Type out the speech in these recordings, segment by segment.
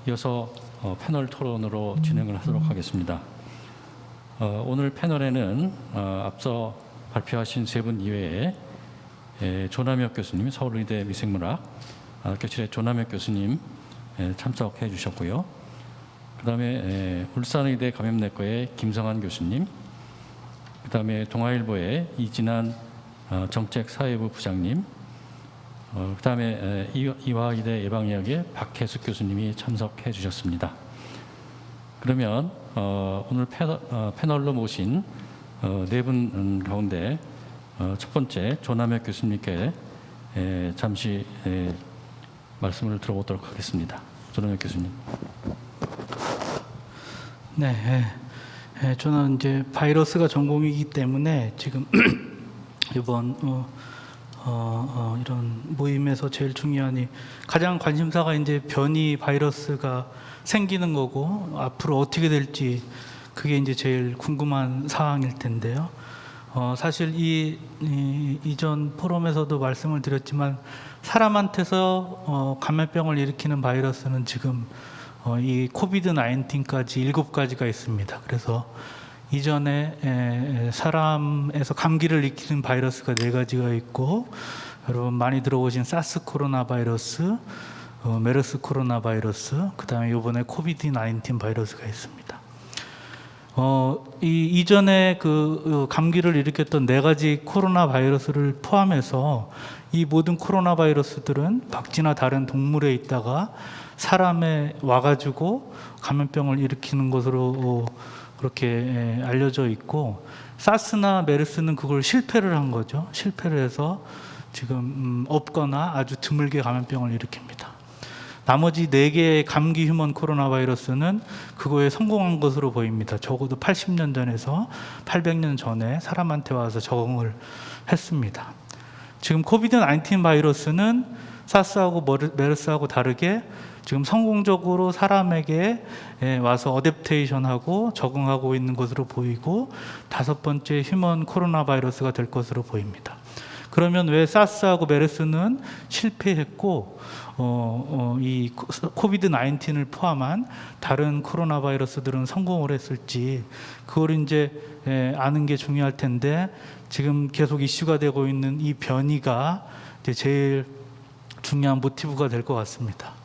이어서 패널 토론으로 진행을 하도록 하겠습니다. 오늘 패널에는 앞서 발표하신 세 분 이외에 조남혁 교수님, 서울의대 미생물학 교실의 조남혁 교수님 참석해 주셨고요. 그 다음에 울산의대 감염내과의 김성한 교수님, 그 다음에 동아일보의 이진한 정책사회부 부장님, 그 다음에 이화의대 예방의학의 박혜숙 교수님이 참석해 주셨습니다. 그러면 오늘 패널로 모신 네 분 가운데 첫 번째 조남혁 교수님께 잠시 말씀을 들어보도록 하겠습니다. 조남혁 교수님. 네, 저는 이제 바이러스가 전공이기 때문에 지금 이번 이런 모임에서 제일 중요한 가장 관심사가 이제 변이 바이러스가 생기는 거고 앞으로 어떻게 될지 그게 이제 제일 궁금한 사항일 텐데요. 사실 이전 포럼에서도 말씀을 드렸지만 사람한테서 감염병을 일으키는 바이러스는 지금 이 코비드 19까지 7가지가 있습니다. 그래서 이전에 사람에서 감기를 일으키는 바이러스가 4가지가 있고, 여러분 많이 들어보신 사스 코로나 바이러스, 메르스 코로나 바이러스, 그 다음에 이번에 코비드 19 바이러스가 있습니다. 이전에 그 감기를 일으켰던 4가지 코로나 바이러스를 포함해서 이 모든 코로나 바이러스들은 박쥐나 다른 동물에 있다가 사람에 와가지고 감염병을 일으키는 것으로 그렇게 알려져 있고, 사스나 메르스는 그걸 실패를 한 거죠. 실패를 해서 지금 없거나 아주 드물게 감염병을 일으킵니다. 나머지 4개의 감기 휴먼 코로나 바이러스는 그거에 성공한 것으로 보입니다. 적어도 80년 전에서 800년 전에 사람한테 와서 적응을 했습니다. 지금 코비드 19 바이러스는 사스하고 메르스하고 다르게 지금 성공적으로 사람에게 와서 어댑테이션하고 적응하고 있는 것으로 보이고 5번째 휴먼 코로나 바이러스가 될 것으로 보입니다. 그러면 왜 사스하고 메르스는 실패했고 이 코비드 19을 포함한 다른 코로나 바이러스들은 성공을 했을지 그걸 이제 아는 게 중요할 텐데, 지금 계속 이슈가 되고 있는 이 변이가 이제 제일 중요한 모티브가 될 것 같습니다.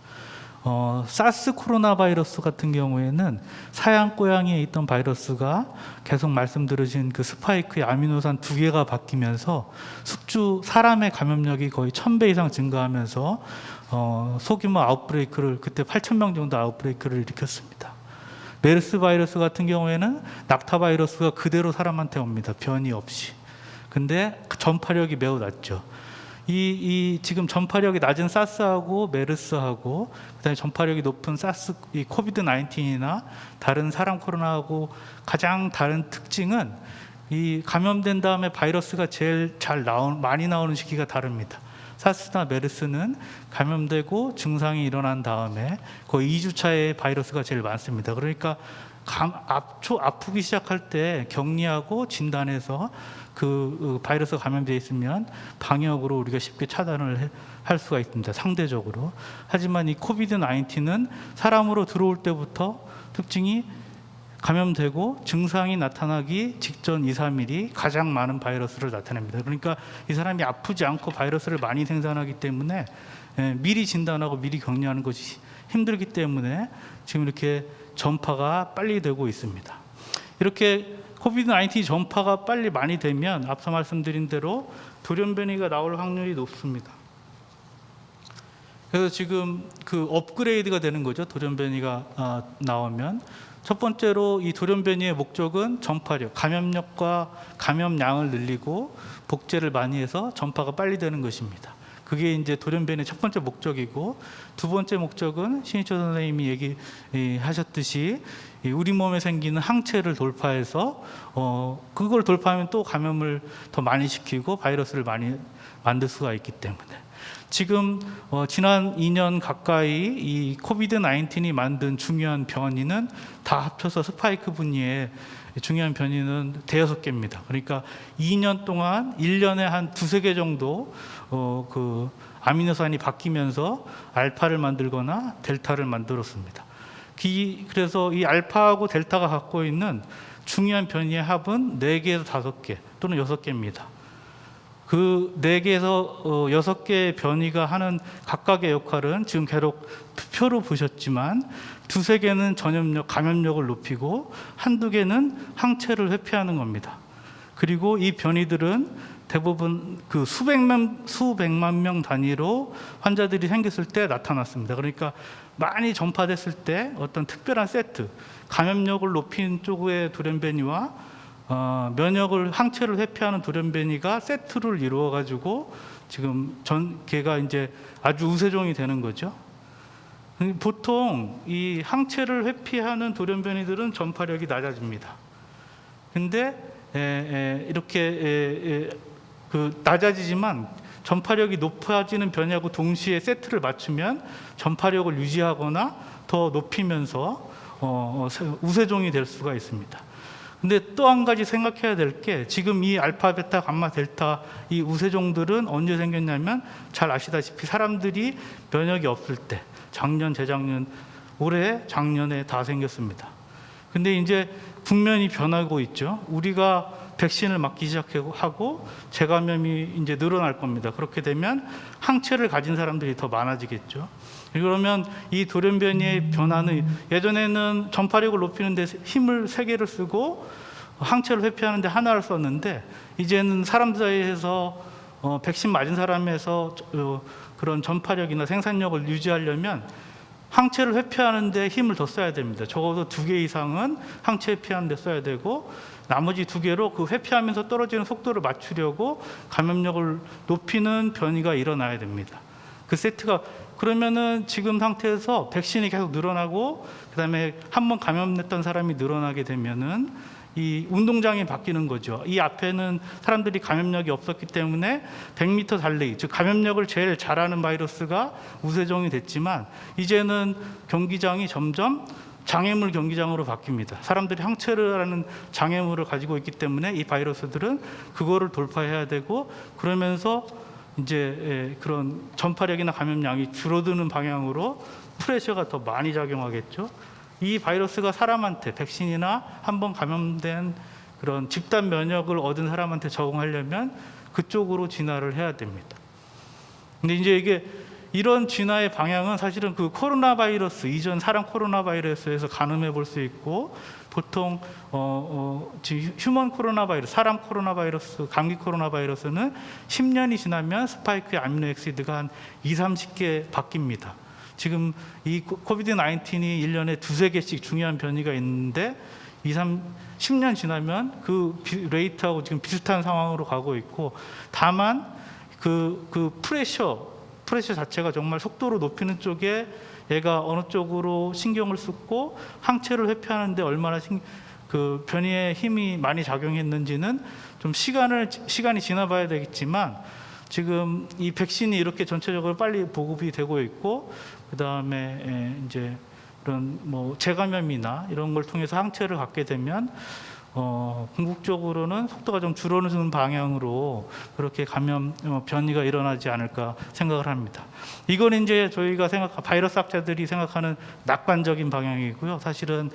사스 코로나 바이러스 같은 경우에는 사양 고양이에 있던 바이러스가 계속 말씀 들으신 그 스파이크의 아미노산 2개가 바뀌면서 숙주 사람의 감염력이 거의 1000배 이상 증가하면서 소규모 아웃브레이크를, 그때 8,000명 정도 아웃브레이크를 일으켰습니다. 메르스 바이러스 같은 경우에는 낙타 바이러스가 그대로 사람한테 옵니다. 변이 없이. 근데 전파력이 매우 낮죠. 지금 전파력이 낮은 사스하고 메르스하고 그다음에 전파력이 높은 이 코비드 19이나 다른 사람 코로나하고 가장 다른 특징은 이 감염된 다음에 바이러스가 제일 많이 나오는 시기가 다릅니다. 사스나 메르스는 감염되고 증상이 일어난 다음에 거의 2주차에 바이러스가 제일 많습니다. 그러니까 아프기 시작할 때 격리하고 진단해서 그 바이러스가 감염되어 있으면 방역으로 우리가 쉽게 차단을 할 수가 있습니다. 상대적으로. 하지만 이 코비드 19는 사람으로 들어올 때부터 특징이 감염되고 증상이 나타나기 직전 2, 3일이 가장 많은 바이러스를 나타냅니다. 그러니까 이 사람이 아프지 않고 바이러스를 많이 생산하기 때문에 미리 진단하고 미리 격리하는 것이 힘들기 때문에 지금 이렇게 전파가 빨리 되고 있습니다. 이렇게 코비드 19 전파가 빨리 많이 되면 앞서 말씀드린 대로 돌연변이가 나올 확률이 높습니다. 그래서 지금 그 업그레이드가 되는 거죠. 돌연변이가 나오면 첫 번째로 이 돌연변이의 목적은 전파력, 감염력과 감염량을 늘리고 복제를 많이 해서 전파가 빨리 되는 것입니다. 그게 이제 돌연변이의 첫 번째 목적이고, 2번째 목적은 신희철 선생님이 얘기하셨듯이 우리 몸에 생기는 항체를 돌파해서 그걸 돌파하면 또 감염을 더 많이 시키고 바이러스를 많이 만들 수가 있기 때문에 지금 지난 2년 가까이 이 코비드 19이 만든 중요한 변이는 다 합쳐서 스파이크 분리의 중요한 변이는 5개입니다. 그러니까 2년 동안 1년에 한 2-3개 정도 그 아미노산이 바뀌면서 알파를 만들거나 델타를 만들었습니다. 그래서 이 알파하고 델타가 갖고 있는 중요한 변이의 합은 4개에서 5개 또는 6개입니다. 그 4개에서 6개의 변이가 하는 각각의 역할은 지금 계속 표로 보셨지만 2-3개는 전염력, 감염력을 높이고 1-2개는 항체를 회피하는 겁니다. 그리고 이 변이들은 대부분 그 수백만 명 단위로 환자들이 생겼을 때 나타났습니다. 그러니까 많이 전파됐을 때 어떤 특별한 세트, 감염력을 높인 쪽의 돌연변이와 면역을 항체를 회피하는 돌연변이가 세트를 이루어 가지고 지금 걔가 이제 아주 우세종이 되는 거죠. 보통 이 항체를 회피하는 돌연변이들은 전파력이 낮아집니다. 근데 이렇게 낮아지지만 전파력이 높아지는 변이하고 동시에 세트를 맞추면 전파력을 유지하거나 더 높이면서 우세종이 될 수가 있습니다. 근데 또 한 가지 생각해야 될 게 지금 이 알파, 베타, 감마, 델타 이 우세종들은 언제 생겼냐면 잘 아시다시피 사람들이 면역이 없을 때 작년, 재작년, 올해, 작년에 다 생겼습니다. 근데 이제 국면이 변하고 있죠. 우리가 백신을 맞기 시작하고 재감염이 이제 늘어날 겁니다. 그렇게 되면 항체를 가진 사람들이 더 많아지겠죠. 그러면 이 돌연변이의 변화는 예전에는 전파력을 높이는 데 힘을 3개를 쓰고 항체를 회피하는 데 하나를 썼는데 이제는 사람 사이에서 백신 맞은 사람에서 그런 전파력이나 생산력을 유지하려면 항체를 회피하는 데 힘을 더 써야 됩니다. 적어도 2개 이상은 항체 회피하는 데 써야 되고 나머지 2개로 그 회피하면서 떨어지는 속도를 맞추려고 감염력을 높이는 변이가 일어나야 됩니다. 그 세트가 그러면은 지금 상태에서 백신이 계속 늘어나고 그다음에 한번 감염됐던 사람이 늘어나게 되면은 이 운동장이 바뀌는 거죠. 이 앞에는 사람들이 감염력이 없었기 때문에 100m 달리기, 즉 감염력을 제일 잘하는 바이러스가 우세종이 됐지만 이제는 경기장이 점점 장애물 경기장으로 바뀝니다. 사람들이 항체라는 장애물을 가지고 있기 때문에 이 바이러스들은 그거를 돌파해야 되고 그러면서 이제 그런 전파력이나 감염량이 줄어드는 방향으로 프레셔가 더 많이 작용하겠죠. 이 바이러스가 사람한테 백신이나 한번 감염된 그런 집단 면역을 얻은 사람한테 적응하려면 그쪽으로 진화를 해야 됩니다. 근데 이제 이게 이런 진화의 방향은 사실은 그 코로나 바이러스 이전 사람 코로나 바이러스에서 가늠해 볼 수 있고 보통 휴먼 코로나 바이러스, 사람 코로나 바이러스, 감기 코로나 바이러스는 10년이 지나면 스파이크의 아미노 액시드가 한 20-30개 바뀝니다. 지금 이 코비드-19이 1년에 2-3개씩 중요한 변이가 있는데 10년 지나면 그 레이트하고 지금 비슷한 상황으로 가고 있고 다만 그 프레셔 자체가 정말 속도를 높이는 쪽에 얘가 어느 쪽으로 신경을 쓰고 항체를 회피하는데 얼마나 그 변이의 힘이 많이 작용했는지는 좀 시간이 지나봐야 되겠지만 지금 이 백신이 이렇게 전체적으로 빨리 보급이 되고 있고 그 다음에 이제 이런 뭐 재감염이나 이런 걸 통해서 항체를 갖게 되면 궁극적으로는 속도가 좀 줄어드는 방향으로 그렇게 감염 변이가 일어나지 않을까 생각을 합니다. 이건 이제 저희가 바이러스 학자들이 생각하는 낙관적인 방향이고요. 사실은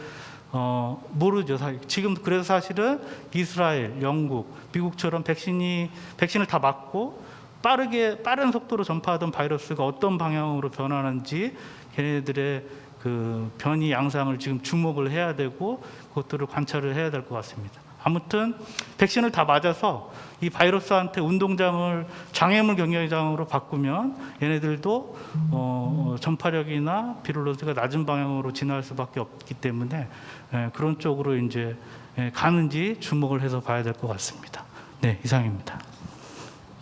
모르죠. 지금 그래서 사실은 이스라엘, 영국, 미국처럼 백신을 다 맞고 빠른 속도로 전파하던 바이러스가 어떤 방향으로 변하는지 걔네들의 그 변이 양상을 지금 주목을 해야 되고 그것들을 관찰을 해야 될 것 같습니다. 아무튼 백신을 다 맞아서 이 바이러스한테 운동장을 장애물 경기장으로 바꾸면 얘네들도 전파력이나 비룰런스가 낮은 방향으로 진화할 수밖에 없기 때문에 그런 쪽으로 이제 가는지 주목을 해서 봐야 될 것 같습니다. 네, 이상입니다.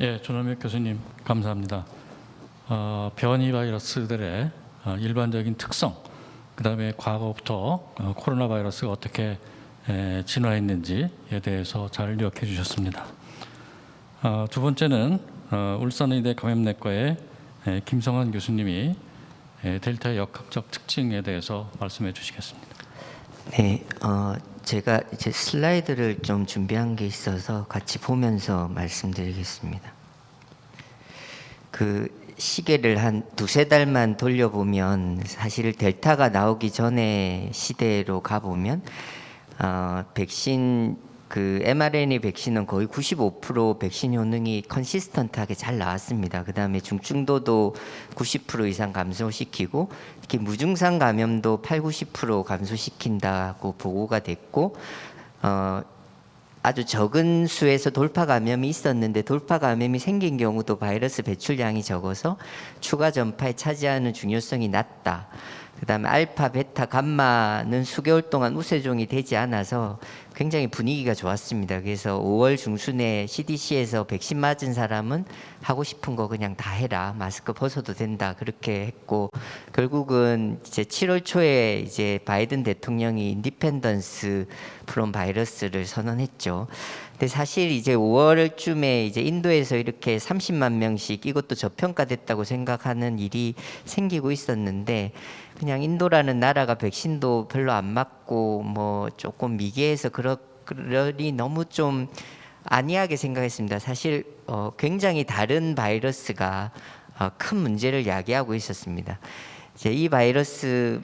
예, 조남혁 교수님 감사합니다. 변이 바이러스들의 일반적인 특성, 그다음에 과거부터 코로나 바이러스가 어떻게 진화했는지에 대해서 잘 요약해 주셨습니다. 두 번째는 울산의대 감염내과의 김성환 교수님이 델타의 역학적 특징에 대해서 말씀해 주시겠습니다. 네, 제가 이제 슬라이드를 좀 준비한 게 있어서 같이 보면서 말씀드리겠습니다. 그 시계를 한 두세 달만 돌려보면 사실 델타가 나오기 전에 시대로 가보면 백신 그 mRNA 백신은 거의 95% 백신 효능이 컨시스턴트하게 잘 나왔습니다. 그 다음에 중증도도 90% 이상 감소시키고 특히 무증상 감염도 80~90% 감소시킨다고 보고가 됐고 아주 적은 수에서 돌파 감염이 있었는데 돌파 감염이 생긴 경우도 바이러스 배출량이 적어서 추가 전파에 차지하는 중요성이 낮다. 그다음에 알파, 베타, 감마는 수개월 동안 우세종이 되지 않아서 굉장히 분위기가 좋았습니다. 그래서 5월 중순에 CDC에서 백신 맞은 사람은 하고 싶은 거 그냥 다 해라. 마스크 벗어도 된다. 그렇게 했고 결국은 이제 7월 초에 이제 바이든 대통령이 인디펜던스 프롬 바이러스를 선언했죠. 근데 사실 이제 5월쯤에 이제 인도에서 이렇게 30만 명씩 이것도 저평가됐다고 생각하는 일이 생기고 있었는데 그냥 인도라는 나라가 백신도 별로 안 맞고 뭐 조금 미개해서 그러니 너무 좀 안이하게 생각했습니다. 사실 굉장히 다른 바이러스가 큰 문제를 야기하고 있었습니다. 이제 이 바이러스가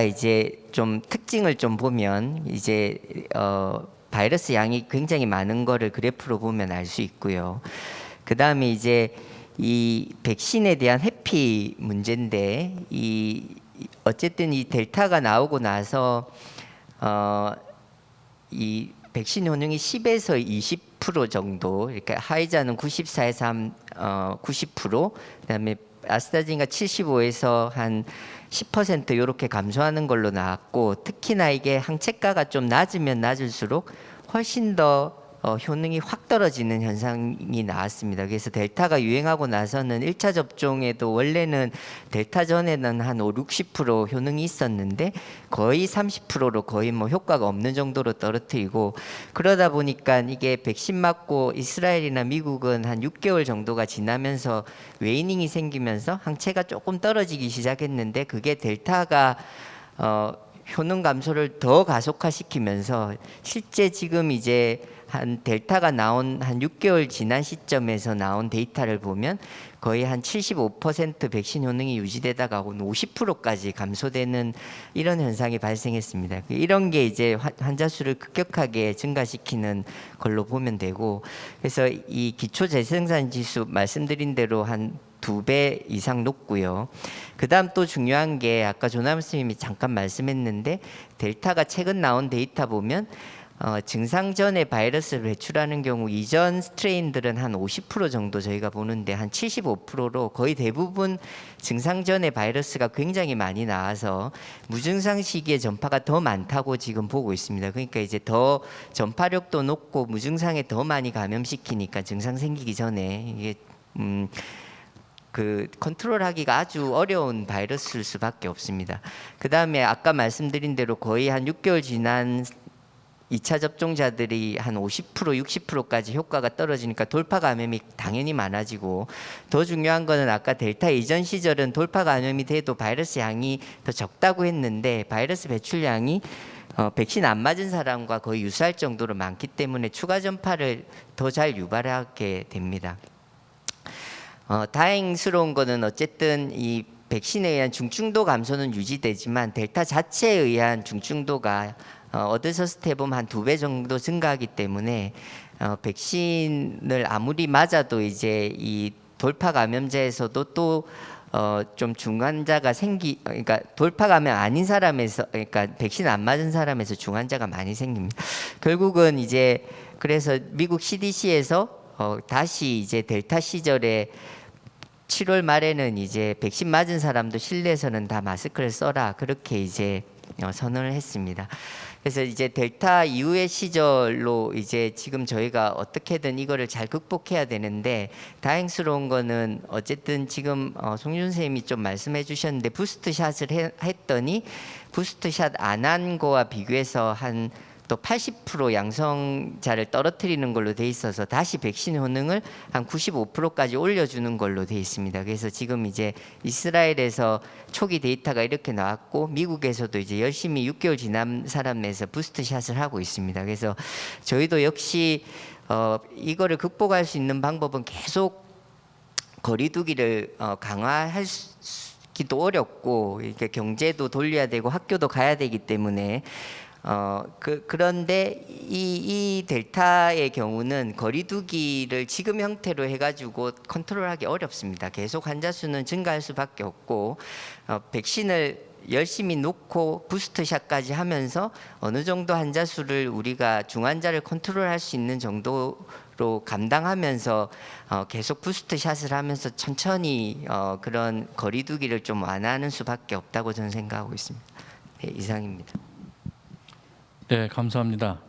이제 좀 특징을 좀 보면 이제 바이러스 양이 굉장히 많은 거를 그래프로 보면 알 수 있고요. 그 다음에 이제 이 백신에 대한 회피 문제인데 어쨌든 이 델타가 나오고 나서 이 백신 효능이 10에서 20% 정도, 그러니까 화이자는 94에서 90%, 그다음에 아스트라제네카 75에서 한 10% 이렇게 감소하는 걸로 나왔고 특히나 이게 항체가가 좀 낮으면 낮을수록 훨씬 더 효능이 확 떨어지는 현상이 나왔습니다. 그래서 델타가 유행하고 나서는 1차 접종에도 원래는 델타 전에는 한 5~60% 효능이 있었는데 거의 30%로 거의 뭐 효과가 없는 정도로 떨어뜨리고 그러다 보니까 이게 백신 맞고 이스라엘이나 미국은 한 6개월 정도가 지나면서 웨이닝이 생기면서 항체가 조금 떨어지기 시작했는데 그게 델타가 효능 감소를 더 가속화시키면서 실제 지금 이제 한 델타가 나온 한 6개월 지난 시점에서 나온 데이터를 보면 거의 한 75% 백신 효능이 유지되다가 50%까지 감소되는 이런 현상이 발생했습니다. 이런 게 이제 환자 수를 급격하게 증가시키는 걸로 보면 되고 그래서 이 기초 재생산 지수 말씀드린 대로 한 2배 이상 높고요. 그 다음 또 중요한 게 아까 조남 스님이 잠깐 말씀했는데 델타가 최근 나온 데이터 보면 증상 전에 바이러스를 배출하는 경우 이전 스트레인들은 한 50% 정도 저희가 보는데 한 75%로 거의 대부분 증상 전에 바이러스가 굉장히 많이 나와서 무증상 시기에 전파가 더 많다고 지금 보고 있습니다. 그러니까 이제 더 전파력도 높고 무증상에 더 많이 감염시키니까 증상 생기기 전에 이게 그 컨트롤하기가 아주 어려운 바이러스일 수밖에 없습니다. 그 다음에 아까 말씀드린 대로 거의 한 6개월 지난 2차 접종자들이 한 50%, 60%까지 효과가 떨어지니까 돌파 감염이 당연히 많아지고 더 중요한 거는 아까 델타 이전 시절은 돌파 감염이 돼도 바이러스 양이 더 적다고 했는데 바이러스 배출량이 백신 안 맞은 사람과 거의 유사할 정도로 많기 때문에 추가 전파를 더 잘 유발하게 됩니다. 다행스러운 거는 어쨌든 이 백신에 의한 중증도 감소는 유지되지만 델타 자체에 의한 중증도가 어드서스트 해보면 한 2배 정도 증가하기 때문에 백신을 아무리 맞아도 이제 이 돌파 감염자에서도 또 좀 중환자가 그러니까 돌파 감염 아닌 사람에서 그러니까 백신 안 맞은 사람에서 중환자가 많이 생깁니다. 결국은 이제 그래서 미국 CDC에서 다시 이제 델타 시절에 7월 말에는 이제 백신 맞은 사람도 실내에서는 다 마스크를 써라 그렇게 이제 선언을 했습니다. 그래서 이제 델타 이후의 시절로 이제 지금 저희가 어떻게든 이거를 잘 극복해야 되는데 다행스러운 거는 어쨌든 지금 송준 선생님이 좀 말씀해 주셨는데 부스트 샷을 했더니 부스트 샷 안 한 거와 비교해서 한 또 80% 양성자를 떨어뜨리는 걸로 돼 있어서 다시 백신 효능을 한 95%까지 올려주는 걸로 돼 있습니다. 그래서 지금 이제 이스라엘에서 초기 데이터가 이렇게 나왔고 미국에서도 이제 열심히 6개월 지난 사람에서 부스트샷을 하고 있습니다. 그래서 저희도 역시 이거를 극복할 수 있는 방법은 계속 거리두기를 강화하기도 어렵고 이렇게 경제도 돌려야 되고 학교도 가야 되기 때문에 그런데 이 델타의 경우는 거리두기를 지금 형태로 해가지고 컨트롤하기 어렵습니다. 계속 환자 수는 증가할 수밖에 없고 백신을 열심히 놓고 부스터샷까지 하면서 어느 정도 환자 수를 우리가 중환자를 컨트롤할 수 있는 정도로 감당하면서 계속 부스터샷을 하면서 천천히 그런 거리두기를 좀 완화하는 수밖에 없다고 저는 생각하고 있습니다. 네, 이상입니다. 네, 감사합니다.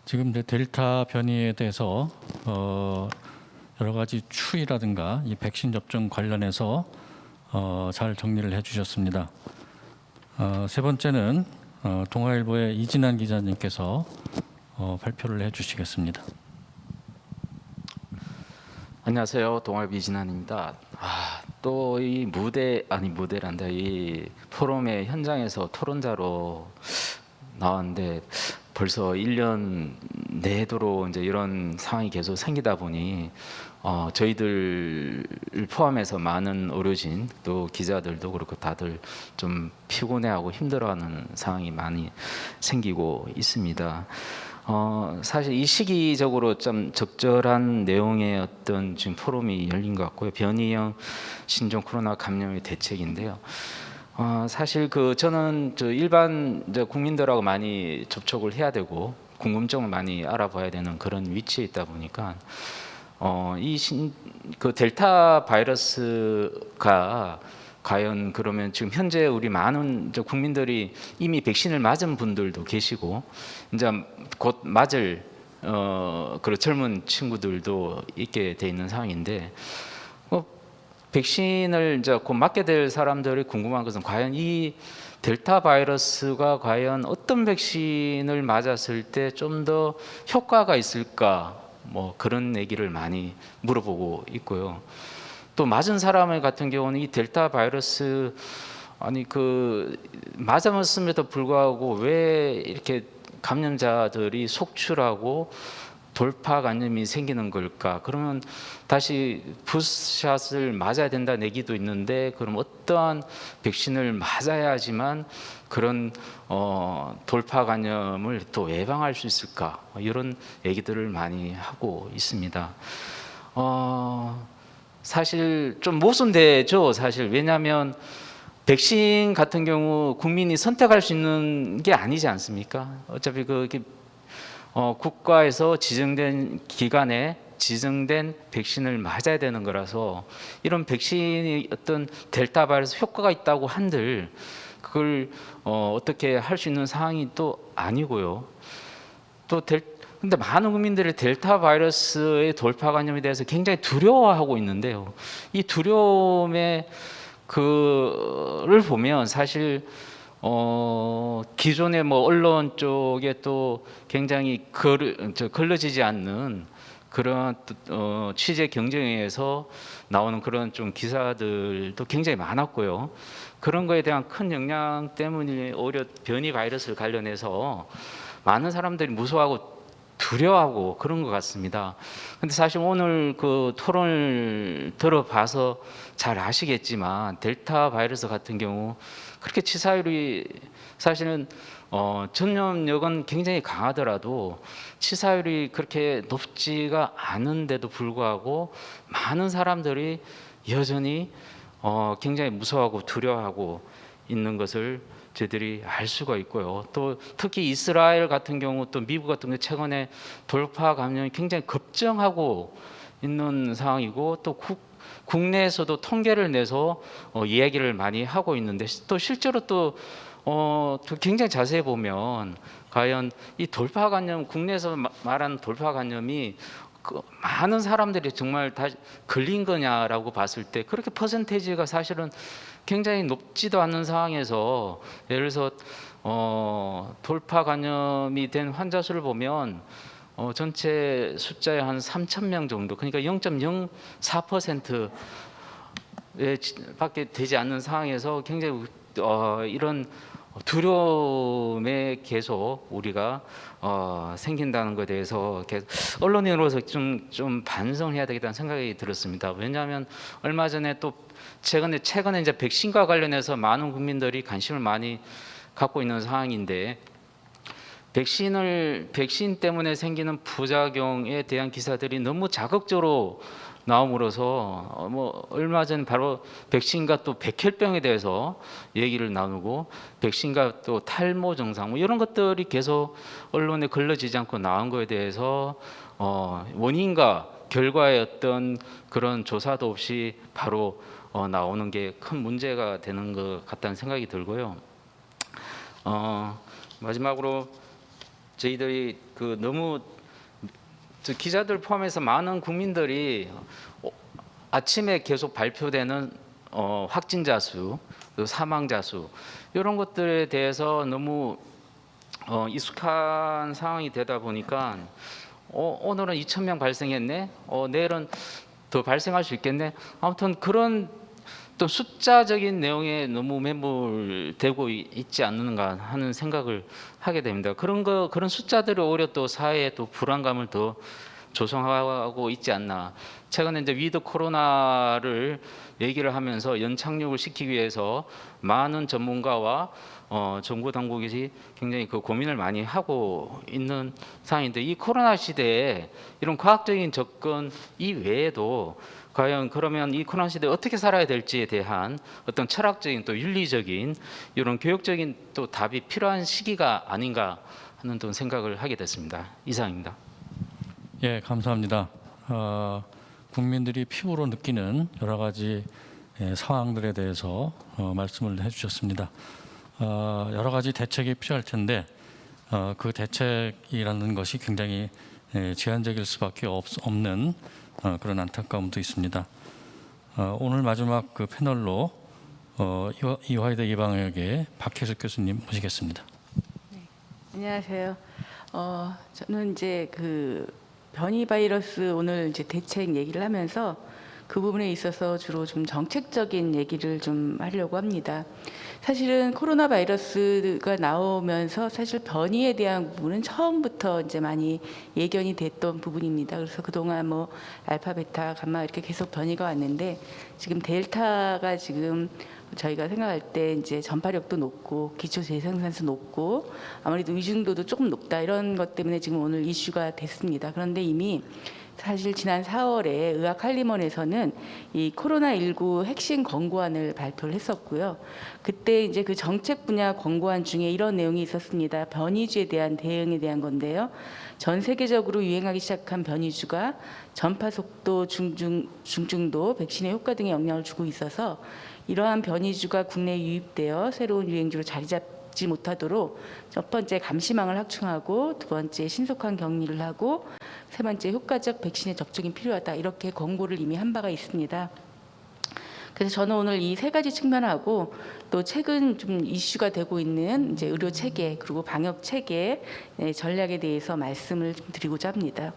지금 이제 델타 변이에 대해서 여러 가지 추이라든가 이 백신 접종 관련해서 잘 정리를 해주셨습니다. 세 번째는 동아일보의 이진환 기자님께서 발표를 해주시겠습니다. 안녕하세요. 동아일보 이진환입니다. 또 이 무대란다. 이 포럼의 현장에서 토론자로 나왔는데 벌써 1년 내도록 이제 이런 상황이 계속 생기다 보니 저희들을 포함해서 많은 의료진 또 기자들도 그렇고 다들 좀 피곤해하고 힘들어하는 상황이 많이 생기고 있습니다. 사실 이 시기적으로 좀 적절한 내용의 어떤 지금 포럼이 열린 것 같고요. 변이형 신종 코로나 감염의 대책인데요. 사실 저는 일반 국민들하고 많이 접촉을 해야 되고 궁금증을 많이 알아봐야 되는 그런 위치에 있다 보니까 그 델타 바이러스가 과연 그러면 지금 현재 우리 많은 국민들이 이미 백신을 맞은 분들도 계시고 이제 곧 맞을 그런 젊은 친구들도 있게 돼 있는 상황인데 백신을 이제 곧 맞게 될 사람들이 궁금한 것은 과연 이 델타 바이러스가 과연 어떤 백신을 맞았을 때 좀 더 효과가 있을까 뭐 그런 얘기를 많이 물어보고 있고요. 또 맞은 사람 같은 경우는 이 델타 바이러스 맞았음에도 불구하고 왜 이렇게 감염자들이 속출하고 돌파 감염이 생기는 걸까? 그러면 다시 부스샷을 맞아야 된다는 얘기도 있는데 그럼 어떠한 백신을 맞아야지만 그런 돌파 감염을 또 예방할 수 있을까? 이런 얘기들을 많이 하고 있습니다. 사실 좀 모순되죠. 사실 왜냐하면 백신 같은 경우 국민이 선택할 수 있는 게 아니지 않습니까? 어차피 국가에서 지정된 기간에 지정된 백신을 맞아야 되는 거라서 이런 백신이 어떤 델타 바이러스 효과가 있다고 한들 그걸 어떻게 할 수 있는 상황이 또 아니고요. 근데 많은 국민들이 델타 바이러스의 돌파 감염에 대해서 굉장히 두려워하고 있는데요. 이 두려움의 그를 보면 사실 기존의 언론 쪽에 또 굉장히 걸러지지 않는 그런 취재 경쟁에 의해서 나오는 그런 좀 기사들도 굉장히 많았고요. 그런 거에 대한 큰 영향 때문에 오히려 변이 바이러스를 관련해서 많은 사람들이 무서워하고 두려워하고 그런 것 같습니다. 근데 사실 오늘 그 토론을 들어봐서 잘 아시겠지만 델타 바이러스 같은 경우 그렇게 치사율이 사실은 전염력은 굉장히 강하더라도 치사율이 그렇게 높지가 않은데도 불구하고 많은 사람들이 여전히 굉장히 무서워하고 두려워하고 있는 것을 저희들이 알 수가 있고요. 또 특히 이스라엘 같은 경우 또 미국 같은 경우 최근에 돌파 감염이 굉장히 급증하고 있는 상황이고 또 국내에서도 통계를 내서 이야기를 많이 하고 있는데 또 실제로 또 굉장히 자세히 보면 과연 이 돌파 감염 국내에서 말하는 돌파 감염이 많은 사람들이 정말 다 걸린 거냐라고 봤을 때 그렇게 퍼센테이지가 사실은 굉장히 높지도 않은 상황에서 예를 들어서 돌파 감염이 된 환자 수를 보면 전체 숫자의 한 3,000명 정도, 그러니까 0.04%에 밖에 되지 않는 상황에서 굉장히 이런 두려움에 계속 우리가 생긴다는 것에 대해서 계속 언론인으로서 좀 반성해야 되겠다는 생각이 들었습니다. 왜냐하면 얼마 전에 또 최근에 이제 백신과 관련해서 많은 국민들이 관심을 많이 갖고 있는 상황인데 백신 때문에 생기는 부작용에 대한 기사들이 너무 자극적으로 나옴으로써 뭐 얼마 전 바로 백신과 또 백혈병에 대해서 얘기를 나누고 백신과 또 탈모 증상 뭐 이런 것들이 계속 언론에 걸러지지 않고 나온 거에 대해서 원인과 결과의 어떤 그런 조사도 없이 바로 나오는 게 큰 문제가 되는 것 같다는 생각이 들고요. 마지막으로 저희들이 그 너무 기자들 포함해서 많은 국민들이 아침에 계속 발표되는 확진자 수, 또 사망자 수 이런 것들에 대해서 너무 익숙한 상황이 되다 보니까 오늘은 2,000명 발생했네, 내일은 더 발생할 수 있겠네. 아무튼 그런 또 숫자적인 내용에 너무 매몰되고 있지 않는가 하는 생각을 하게 됩니다. 그런 숫자들이 오히려 또 사회에 또 불안감을 더 조성하고 있지 않나. 최근에 이제 위드 코로나를 얘기를 하면서 연착륙을 시키기 위해서 많은 전문가와 정부 당국이 굉장히 그 고민을 많이 하고 있는 상황인데 이 코로나 시대에 이런 과학적인 접근 이외에도 과연 그러면 이 코로나 시대에 어떻게 살아야 될지에 대한 어떤 철학적인 또 윤리적인 이런 교육적인 또 답이 필요한 시기가 아닌가 하는 또 생각을 하게 됐습니다. 이상입니다. 예, 감사합니다. 국민들이 피부로 느끼는 여러 가지 상황들에 대해서 말씀을 해주셨습니다. 여러 가지 대책이 필요할 텐데 그 대책이라는 것이 굉장히 제한적일 수밖에 없는 그런 안타까움도 있습니다. 오늘 마지막 그 패널로 이화여대 예방의학의 박혜숙 교수님 모시겠습니다. 안녕하세요. 저는 이제 그 변이 바이러스 오늘 이제 대책 얘기를 하면서 그 부분에 있어서 주로 좀 정책적인 얘기를 좀 하려고 합니다. 사실은 코로나 바이러스가 나오면서 사실 변이에 대한 부분은 처음부터 이제 많이 예견이 됐던 부분입니다. 그래서 그동안 뭐 알파, 베타, 감마 이렇게 계속 변이가 왔는데 지금 델타가 지금 저희가 생각할 때 이제 전파력도 높고 기초 재생산수 높고 아무래도 위중도도 조금 높다 이런 것 때문에 지금 오늘 이슈가 됐습니다. 그런데 이미 사실 지난 4월에 의학칼리먼에서는 이 코로나19 핵심 권고안을 발표를 했었고요. 그때 이제 그 정책 분야 권고안 중에 이런 내용이 있었습니다. 변이주에 대한 대응에 대한 건데요. 전 세계적으로 유행하기 시작한 변이주가 전파 속도, 중증도, 백신의 효과 등에 영향을 주고 있어서 이러한 변이주가 국내에 유입되어 새로운 유행주로 자리 잡지 못하도록 첫 번째 감시망을 확충하고 두 번째 신속한 격리를 하고 세 번째 효과적 백신의 접종이 필요하다 이렇게 권고를 이미 한 바가 있습니다. 그래서 저는 오늘 이 세 가지 측면하고 또 최근 좀 이슈가 되고 있는 이제 의료 체계 그리고 방역 체계 전략에 대해서 말씀을 좀 드리고자 합니다.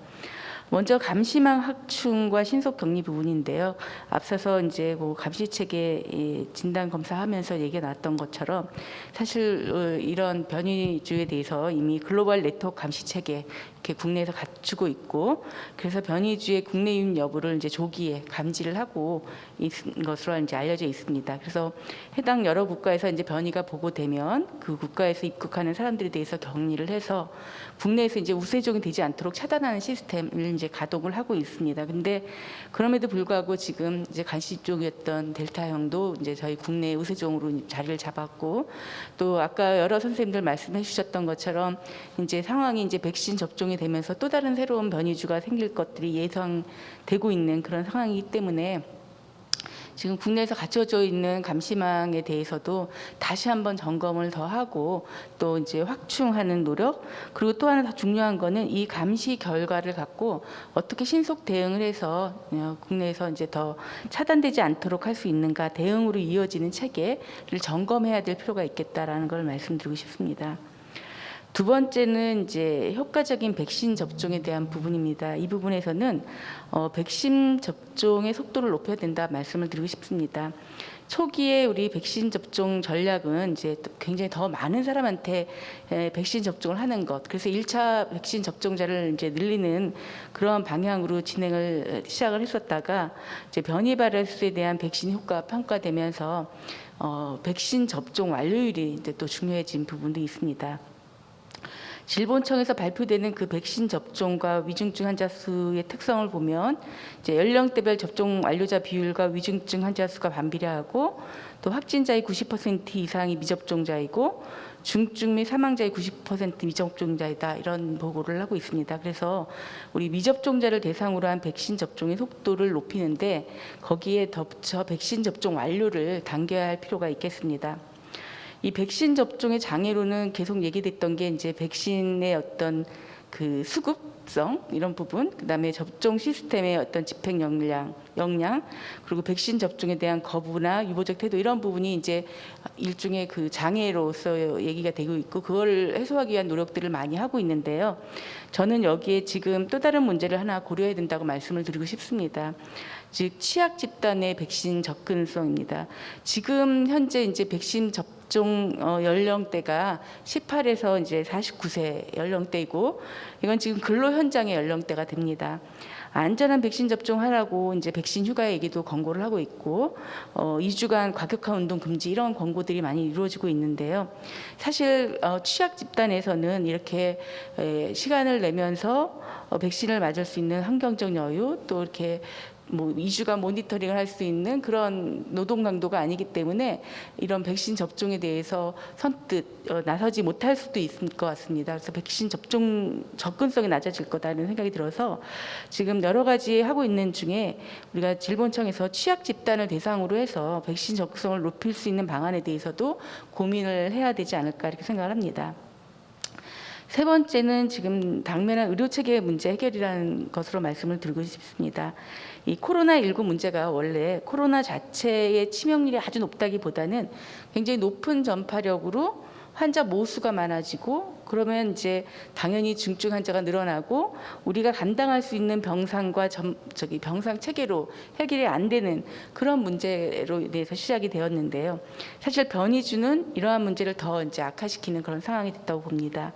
먼저 감시망 확충과 신속 격리 부분인데요. 앞서서 이제 뭐 감시 체계 진단 검사하면서 얘기가 나왔던 것처럼 사실 이런 변이주에 대해서 이미 글로벌 네트워크 감시 체계 이렇게 국내에서 갖추고 있고 그래서 변이주의 국내 유입 여부를 이제 조기에 감지를 하고 있는 것으로 이제 알려져 있습니다. 그래서 해당 여러 국가에서 이제 변이가 보고되면 그 국가에서 입국하는 사람들에 대해서 격리를 해서 국내에서 이제 우세종이 되지 않도록 차단하는 시스템을 이제 가동을 하고 있습니다. 근데 그럼에도 불구하고 지금 이제 간시 쪽이었던 델타형도 이제 저희 국내 우세종으로 자리를 잡았고 또 아까 여러 선생님들 말씀해 주셨던 것처럼 이제 상황이 이제 백신 접종이 되면서 또 다른 새로운 변이주가 생길 것들이 예상되고 있는 그런 상황이기 때문에 지금 국내에서 갖춰져 있는 감시망에 대해서도 다시 한번 점검을 더 하고 또 이제 확충하는 노력 그리고 또 하나 더 중요한 거는 이 감시 결과를 갖고 어떻게 신속 대응을 해서 국내에서 이제 더 차단되지 않도록 할 수 있는가 대응으로 이어지는 체계를 점검해야 될 필요가 있겠다라는 걸 말씀드리고 싶습니다. 두 번째는 이제 효과적인 백신 접종에 대한 부분입니다. 이 부분에서는 백신 접종의 속도를 높여야 된다 말씀을 드리고 싶습니다. 초기에 우리 백신 접종 전략은 이제 또 굉장히 더 많은 사람한테 백신 접종을 하는 것. 그래서 1차 백신 접종자를 이제 늘리는 그런 방향으로 시작을 했었다가 이제 변이 바이러스에 대한 백신 효과가 평가되면서 백신 접종 완료율이 이제 또 중요해진 부분도 있습니다. 질본청에서 발표되는 그 백신 접종과 위중증 환자 수의 특성을 보면 이제 연령대별 접종 완료자 비율과 위중증 환자 수가 반비례하고 또 확진자의 90% 이상이 미접종자이고 중증 및 사망자의 90% 미접종자이다 이런 보고를 하고 있습니다. 그래서 우리 미접종자를 대상으로 한 백신 접종의 속도를 높이는데 거기에 덧붙여 백신 접종 완료를 당겨야 할 필요가 있겠습니다. 이 백신 접종의 장애로는 계속 얘기됐던 게 이제 백신의 어떤 그 수급성 이런 부분, 그다음에 접종 시스템의 어떤 집행 역량, 그리고 백신 접종에 대한 거부나 유보적 태도 이런 부분이 이제 일종의 그 장애로서 얘기가 되고 있고 그걸 해소하기 위한 노력들을 많이 하고 있는데요. 저는 여기에 지금 또 다른 문제를 하나 고려해야 된다고 말씀을 드리고 싶습니다. 즉 취약 집단의 백신 접근성입니다. 지금 현재 이제 백신 접종 연령대가 18에서 이제 49세 연령대이고 이건 지금 근로 현장의 연령대가 됩니다. 안전한 백신 접종하라고 이제 백신 휴가 얘기도 권고를 하고 있고 2주간 과격한 운동 금지 이런 권고들이 많이 이루어지고 있는데요. 사실 취약 집단에서는 이렇게 시간을 내면서 백신을 맞을 수 있는 환경적 여유 또 이렇게 뭐 2주간 모니터링을 할 수 있는 그런 노동 강도가 아니기 때문에 이런 백신 접종에 대해서 선뜻 나서지 못할 수도 있을 것 같습니다. 그래서 백신 접종 접근성이 낮아질 거다라는 생각이 들어서 지금 여러 가지 하고 있는 중에 우리가 질본청에서 취약 집단을 대상으로 해서 백신 접근성을 높일 수 있는 방안에 대해서도 고민을 해야 되지 않을까 이렇게 생각을 합니다. 세 번째는 지금 당면한 의료 체계 문제 해결이라는 것으로 말씀을 드리고 싶습니다. 이 코로나19 문제가 원래 코로나 자체의 치명률이 아주 높다기보다는 굉장히 높은 전파력으로 환자 모수가 많아지고 그러면 이제 당연히 중증 환자가 늘어나고 우리가 감당할 수 있는 병상과 병상 체계로 해결이 안 되는 그런 문제로 인해서 시작이 되었는데요. 사실 변이주는 이러한 문제를 더 이제 악화시키는 그런 상황이 됐다고 봅니다.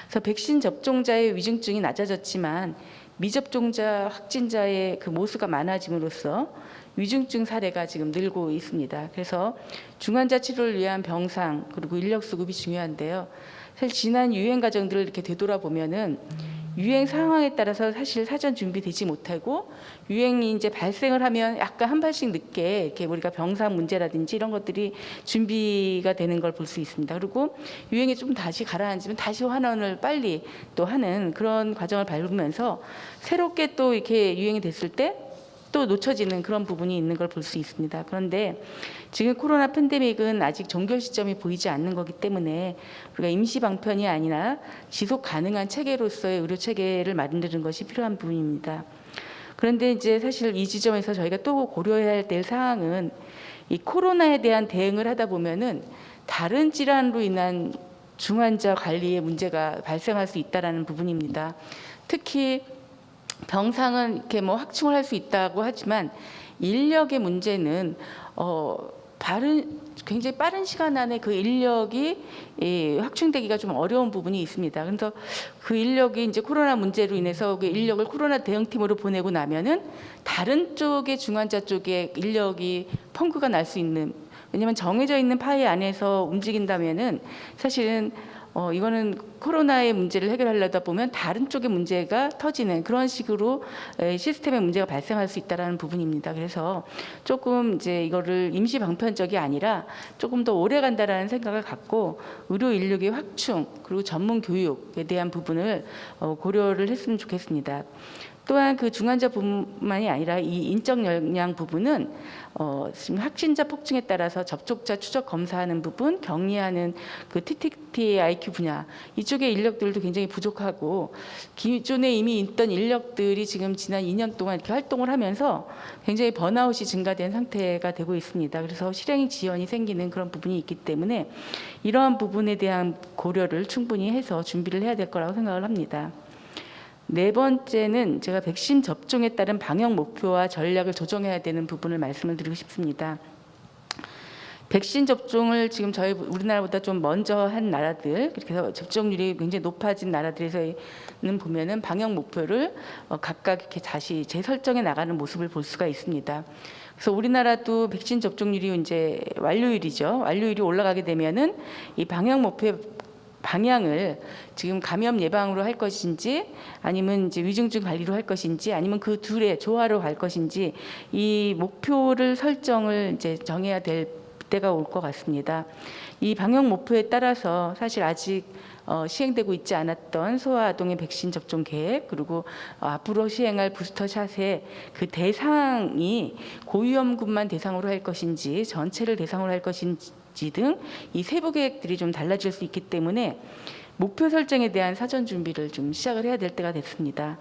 그래서 백신 접종자의 위중증이 낮아졌지만 미접종자 확진자의 그 모수가 많아짐으로써 위중증 사례가 지금 늘고 있습니다. 그래서 중환자 치료를 위한 병상 그리고 인력 수급이 중요한데요. 사실 지난 유행 과정들을 이렇게 되돌아보면은 유행 상황에 따라서 사실 사전 준비되지 못하고 유행이 이제 발생을 하면 약간 한 발씩 늦게 이렇게 우리가 병상 문제라든지 이런 것들이 준비가 되는 걸 볼 수 있습니다. 그리고 유행이 좀 다시 가라앉으면 다시 환원을 빨리 또 하는 그런 과정을 밟으면서 새롭게 또 이렇게 유행이 됐을 때 또 놓쳐지는 그런 부분이 있는 걸 볼 수 있습니다. 그런데 지금 코로나 팬데믹은 아직 종결 시점이 보이지 않는 거기 때문에 우리가 임시 방편이 아니라 지속 가능한 체계로서의 의료 체계를 만드는 것이 필요한 부분입니다. 그런데 이제 사실 이 지점에서 저희가 또 고려해야 될 사항은 이 코로나에 대한 대응을 하다 보면은 다른 질환으로 인한 중환자 관리에 문제가 발생할 수 있다라는 부분입니다. 특히 병상은 이렇게 뭐 확충을 할 수 있다고 하지만 인력의 문제는 굉장히 빠른 시간 안에 그 인력이 확충되기가 좀 어려운 부분이 있습니다. 그래서 그 인력이 이제 코로나 문제로 인해서 그 인력을 코로나 대응팀으로 보내고 나면은 다른 쪽의 중환자 쪽에 인력이 펑크가 날 수 있는 왜냐하면 정해져 있는 파이 안에서 움직인다면은 사실은 이거는 코로나의 문제를 해결하려다 보면 다른 쪽의 문제가 터지는 그런 식으로 시스템의 문제가 발생할 수 있다라는 부분입니다. 그래서 조금 이제 이거를 임시 방편적이 아니라 조금 더 오래 간다라는 생각을 갖고 의료 인력의 확충 그리고 전문 교육에 대한 부분을 고려를 했으면 좋겠습니다. 또한 그 중환자뿐만이 아니라 이 인적 역량 부분은 지금 확진자 폭증에 따라서 접촉자 추적 검사하는 부분, 격리하는 그 TTT IQ 분야 이쪽의 인력들도 굉장히 부족하고 기존에 이미 있던 인력들이 지금 지난 2년 동안 이렇게 활동을 하면서 굉장히 번아웃이 증가된 상태가 되고 있습니다. 그래서 실행 지연이 생기는 그런 부분이 있기 때문에 이러한 부분에 대한 고려를 충분히 해서 준비를 해야 될 거라고 생각을 합니다. 네 번째는 제가 백신 접종에 따른 방역 목표와 전략을 조정해야 되는 부분을 말씀을 드리고 싶습니다. 백신 접종을 지금 우리나라보다 좀 먼저 한 나라들, 그렇게 해서 접종률이 굉장히 높아진 나라들에서는 보면은 방역 목표를 각각 이렇게 다시 재설정해 나가는 모습을 볼 수가 있습니다. 그래서 우리나라도 백신 접종률이 이제 완료율이죠. 완료율이 올라가게 되면은 이 방역 목표의 방향을 지금 감염 예방으로 할 것인지 아니면 이제 위중증 관리로 할 것인지 아니면 그 둘의 조화로 갈 것인지 이 목표를 설정을 이제 정해야 될 때가 올 것 같습니다. 이 방역 목표에 따라서 사실 아직 시행되고 있지 않았던 소아아동의 백신 접종 계획 그리고 앞으로 시행할 부스터샷의 그 대상이 고위험군만 대상으로 할 것인지 전체를 대상으로 할 것인지 등 이 세부 계획들이 좀 달라질 수 있기 때문에 목표 설정에 대한 사전 준비를 좀 시작을 해야 될 때가 됐습니다.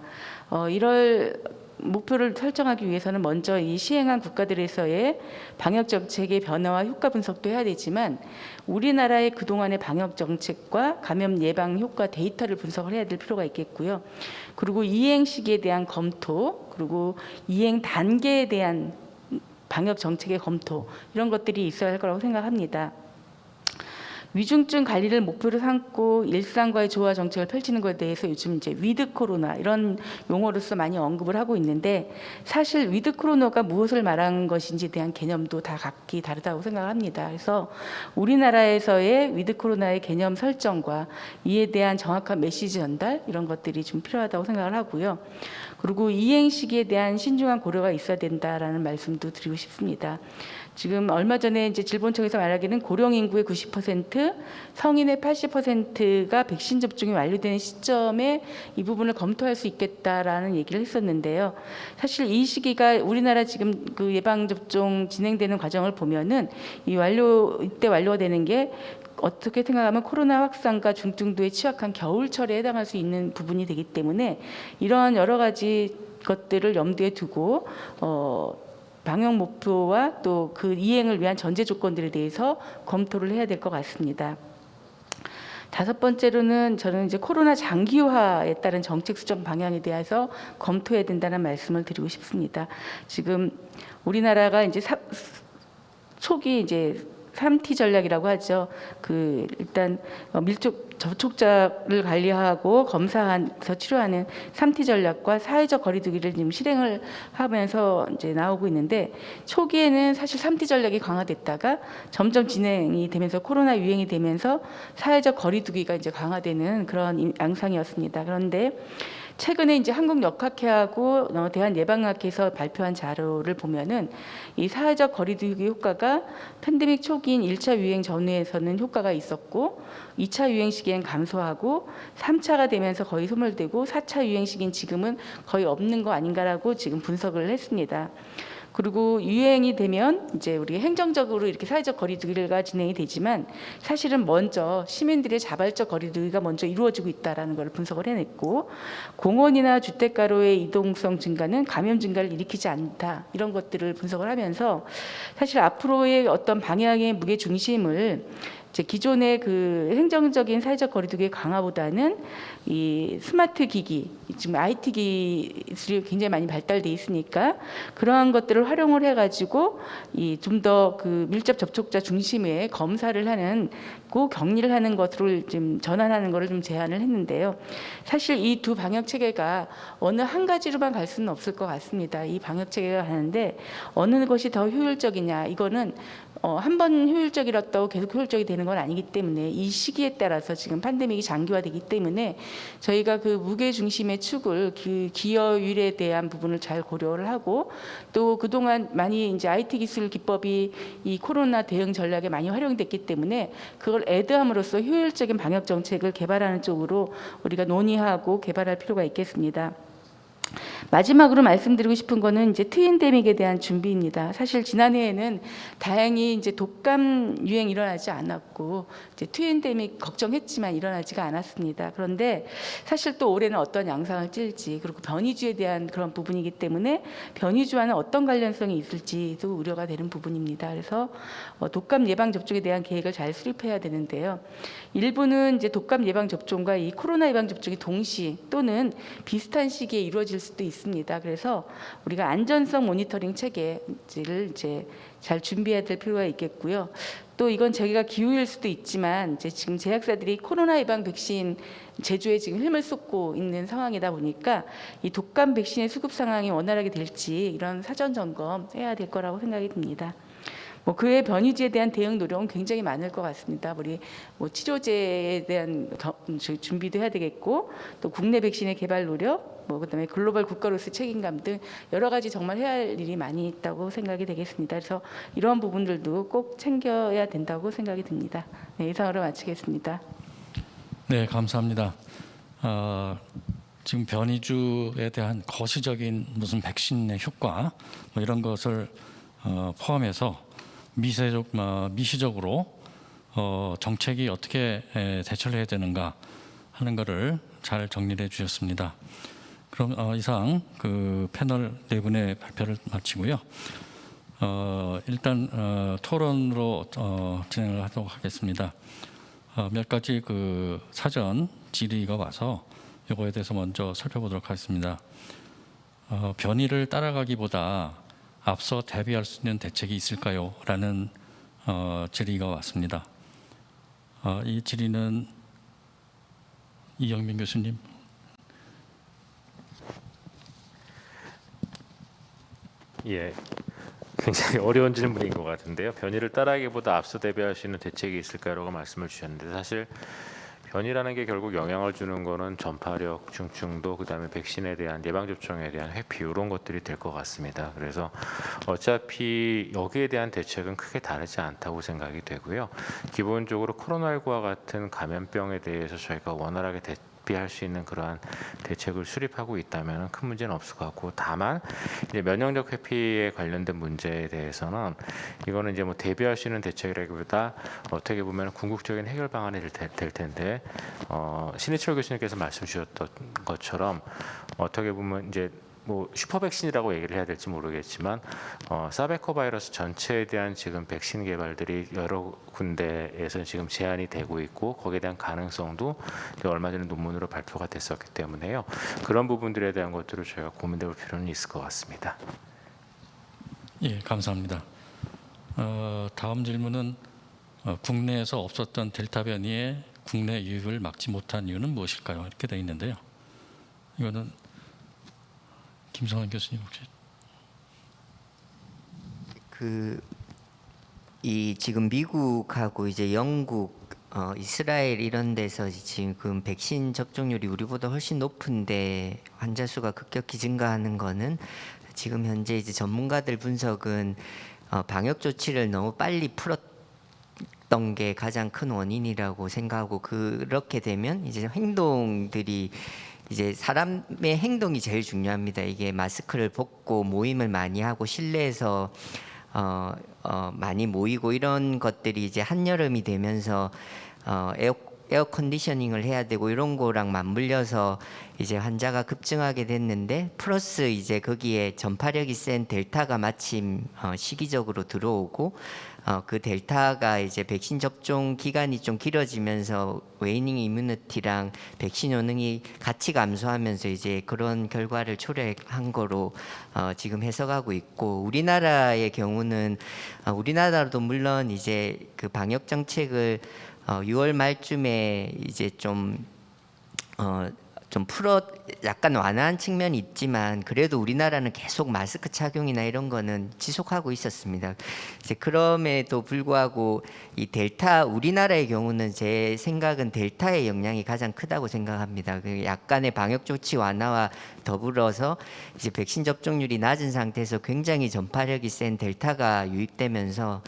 이럴 목표를 설정하기 위해서는 먼저 이 시행한 국가들에서의 방역 정책의 변화와 효과 분석도 해야 되지만 우리나라의 그동안의 방역 정책과 감염 예방 효과 데이터를 분석을 해야 될 필요가 있겠고요. 그리고 이행 시기에 대한 검토, 그리고 이행 단계에 대한 방역 정책의 검토 이런 것들이 있어야 할 거라고 생각합니다. 위중증 관리를 목표로 삼고 일상과의 조화 정책을 펼치는 것에 대해서 요즘 이제 위드 코로나 이런 용어로서 많이 언급을 하고 있는데 사실 위드 코로나가 무엇을 말하는 것인지에 대한 개념도 다 각기 다르다고 생각합니다. 그래서 우리나라에서의 위드 코로나의 개념 설정과 이에 대한 정확한 메시지 전달 이런 것들이 좀 필요하다고 생각을 하고요. 그리고 이행 시기에 대한 신중한 고려가 있어야 된다라는 말씀도 드리고 싶습니다. 지금 얼마 전에 이제 질본청에서 말하기는 고령 인구의 90%, 성인의 80%가 백신 접종이 완료되는 시점에 이 부분을 검토할 수 있겠다라는 얘기를 했었는데요. 사실 이 시기가 우리나라 지금 그 예방 접종 진행되는 과정을 보면은 이때 완료가 되는 게 어떻게 생각하면 코로나 확산과 중증도에 취약한 겨울철에 해당할 수 있는 부분이 되기 때문에 이런 여러 가지 것들을 염두에 두고 방역 목표와 또 그 이행을 위한 전제 조건들에 대해서 검토를 해야 될 것 같습니다. 다섯 번째로는 저는 이제 코로나 장기화에 따른 정책 수정 방향에 대해서 검토해야 된다는 말씀을 드리고 싶습니다. 지금 우리나라가 이제 초기 이제 3T 전략이라고 하죠. 그 일단 밀접 접촉자를 관리하고 검사해서 치료하는 3T 전략과 사회적 거리두기를 지금 실행을 하면서 이제 나오고 있는데 초기에는 사실 3T 전략이 강화됐다가 점점 진행이 되면서 코로나 유행이 되면서 사회적 거리두기가 이제 강화되는 그런 양상이었습니다. 그런데 최근에 이제 한국역학회하고 대한예방학회에서 발표한 자료를 보면은 이 사회적 거리두기 효과가 팬데믹 초기인 1차 유행 전후에서는 효과가 있었고 2차 유행 시기엔 감소하고 3차가 되면서 거의 소멸되고 4차 유행 시기인 지금은 거의 없는 거 아닌가라고 지금 분석을 했습니다. 그리고 유행이 되면 이제 우리 행정적으로 이렇게 사회적 거리두기가 진행이 되지만 사실은 먼저 시민들의 자발적 거리두기가 먼저 이루어지고 있다라는 걸 분석을 해냈고 공원이나 주택가로의 이동성 증가는 감염 증가를 일으키지 않다 이런 것들을 분석을 하면서 사실 앞으로의 어떤 방향의 무게 중심을 이제 기존의 그 행정적인 사회적 거리두기의 강화보다는 이 스마트 기기, 지금 IT 기술이 굉장히 많이 발달돼 있으니까 그러한 것들을 활용을 해가지고 이 좀 더 그 밀접 접촉자 중심의 검사를 하는 고 격리를 하는 것으로 좀 전환하는 것을 좀 제안을 했는데요. 사실 이 두 방역 체계가 어느 한 가지로만 갈 수는 없을 것 같습니다. 이 방역 체계가 가는데 어느 것이 더 효율적이냐 이거는 한 번 효율적이었다고 계속 효율적이 되는 건 아니기 때문에 이 시기에 따라서 지금 팬데믹이 장기화되기 때문에 저희가 그 무게 중심의 축을 그 기여율에 대한 부분을 잘 고려를 하고 또 그동안 많이 이제 IT 기술 기법이 이 코로나 대응 전략에 많이 활용됐기 때문에 그걸 애드함으로써 효율적인 방역 정책을 개발하는 쪽으로 우리가 논의하고 개발할 필요가 있겠습니다. 마지막으로 말씀드리고 싶은 거는 이제 트윈데믹에 대한 준비입니다. 사실 지난해에는 다행히 이제 독감 유행 일어나지 않았고 이제 트윈데믹 걱정했지만 일어나지가 않았습니다. 그런데 사실 또 올해는 어떤 양상을 찔지 그리고 변이주에 대한 그런 부분이기 때문에 변이주와는 어떤 관련성이 있을지도 우려가 되는 부분입니다. 그래서 독감 예방 접종에 대한 계획을 잘 수립해야 되는데요. 일부는 이제 독감 예방 접종과 이 코로나 예방 접종이 동시 또는 비슷한 시기에 이루어질 수도 있습니다. 그래서 우리가 안전성 모니터링 체계를 이제 잘 준비해야 될 필요가 있겠고요. 또 이건 저희가 기후일 수도 있지만 이제 지금 제약사들이 코로나 예방 백신 제조에 지금 힘을 쏟고 있는 상황이다 보니까 이 독감 백신의 수급 상황이 원활하게 될지 이런 사전 점검해야 될 거라고 생각이 듭니다. 뭐 그외 변이주에 대한 대응 노력은 굉장히 많을 것 같습니다. 우리 뭐 치료제에 대한 준비도 해야 되겠고, 또 국내 백신의 개발 노력, 뭐 그다음에 글로벌 국가로서 책임감 등 여러 가지 정말 해야 할 일이 많이 있다고 생각이 되겠습니다. 그래서 이러한 부분들도 꼭 챙겨야 된다고 생각이 듭니다. 네, 이상으로 마치겠습니다. 네, 감사합니다. 지금 변이주에 대한 거시적인 무슨 백신의 효과 뭐 이런 것을 포함해서 미시적으로 정책이 어떻게 대처를 해야 되는가 하는 것을 잘 정리를 해주셨습니다. 그럼 이상 그 패널 네 분의 발표를 마치고요. 일단 토론으로 진행을 하도록 하겠습니다. 몇 가지 그 사전 질의가 와서 이거에 대해서 먼저 살펴보도록 하겠습니다. 변이를 따라가기보다 앞서 대비할 수 있는 대책이 있을까요? 라는 질의가 왔습니다. 이 질의는 이영민 교수님. 예, 굉장히 어려운 질문인 것 같은데요. 변이를 따라하기보다 앞서 대비할 수 있는 대책이 있을까요라고 말씀을 주셨는데 사실 변이라는 게 결국 영향을 주는 거는 전파력, 중증도, 그다음에 백신에 대한 예방 접종에 대한 회피 이런 것들이 될 것 같습니다. 그래서 어차피 여기에 대한 대책은 크게 다르지 않다고 생각이 되고요. 기본적으로 코로나19와 같은 감염병에 대해서 저희가 원활하게 대비할 수 있는 그러한 대책을 수립하고 있다면 큰 문제는 없을 것 같고, 다만 이제 면역력 회피에 관련된 문제에 대해서는 이거는 이제 뭐 대비할 수 있는 대책이라기보다 어떻게 보면 궁극적인 해결 방안이 될 텐데, 신해철 교수님께서 말씀 주셨던 것처럼 어떻게 보면 이제 뭐 슈퍼백신이라고 얘기를 해야 될지 모르겠지만 사베코 바이러스 전체에 대한 지금 백신 개발들이 여러 군데에서 지금 제한이 되고 있고, 거기에 대한 가능성도 얼마 전에 논문으로 발표가 됐었기 때문에요. 그런 부분들에 대한 것들을 저희가 고민해 볼 필요는 있을 것 같습니다. 예, 감사합니다. 다음 질문은 국내에서 없었던 델타 변이의 국내 유입을 막지 못한 이유는 무엇일까요? 이렇게 되어 있는데요. 이거는 김성환 교수님 혹시? 이 지금 미국하고 이제 영국, 이스라엘 이런 데서 지금 백신 접종률이 우리보다 훨씬 높은데 환자 수가 급격히 증가하는 거는 지금 현재 이제 전문가들 분석은 방역 조치를 너무 빨리 풀었던 게 가장 큰 원인이라고 생각하고, 그렇게 되면 이제 행동들이 이제 사람의 행동이 제일 중요합니다. 이게 마스크를 벗고 모임을 많이 하고 실내에서 많이 모이고 이런 것들이 이제 한여름이 되면서 에어 컨디셔닝을 해야 되고 이런 거랑 맞물려서 이제 환자가 급증하게 됐는데, 플러스 이제 거기에 전파력이 센 델타가 마침 시기적으로 들어오고, 그 델타가 이제 백신 접종 기간이 좀 길어지면서 웨이닝 이뮤니티랑 백신 효능이 같이 감소하면서 이제 그런 결과를 초래한 거로 지금 해석하고 있고, 우리나라의 경우는 우리나라도 물론 이제 그 방역 정책을 6월 말쯤에 이제 좀 약간 완화한 측면이 있지만, 그래도 우리나라는 계속 마스크 착용이나 이런 거는 지속하고 있었습니다. 이제 그럼에도 불구하고 이 델타, 우리나라의 경우는 제 생각은 델타의 영향이 가장 크다고 생각합니다. 그 약간의 방역 조치 완화와 더불어서 이제 백신 접종률이 낮은 상태에서 굉장히 전파력이 센 델타가 유입되면서